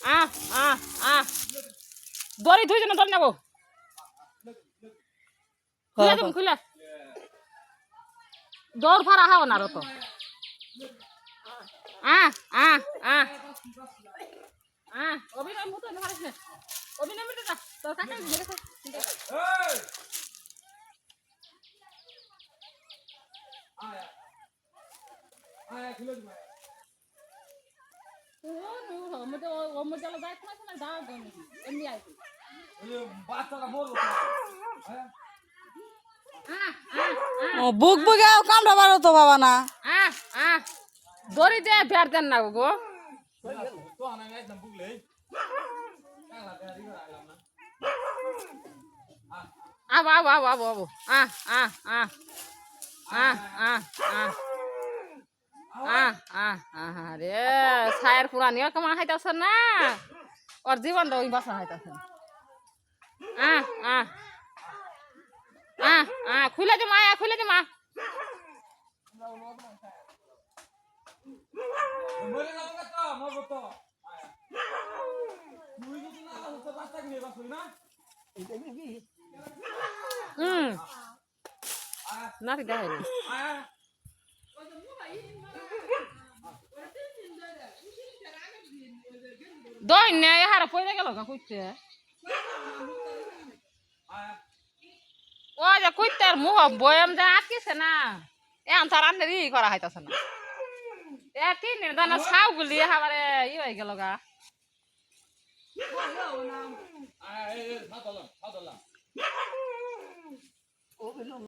আহ আহ আহ দড়ি দুইজন দড়ি নেবো খুলে তুমি খুলে দৌড় ফারা হাও না তো আহ আহ আহ আহ অভিনয় মতো মারিস না অভিনয় মতো যা তোর কাছে মেরে খা এই আয়া আয়া খুলে দিমা ও নো মতে ও মতে যাই না দাও দাও এমনি আইছি ওই বাচ্চাটা মরলো হ্যাঁ বুক বুকে কামড়া পারো তো বাবা না দড়ি দিয়ে ফের দেন না গো আবো আবো আবো আবো আবো রে ছায়ের পুরানিও কেমন খাইতেছ না ওর জীবন তো ওই বাসা খাইতেছ খুলে দে মা খুলে দে মা না দেখাই দইন হারা পয়লা গেল কইতে ও যে কইতে আর মুহ বয়াম যা আটকেছে না এখন তার রান্নার ই করা হইতাছে না তিন দিন দানা ছাউ গুলি এবারে ই হয়ে গেল গা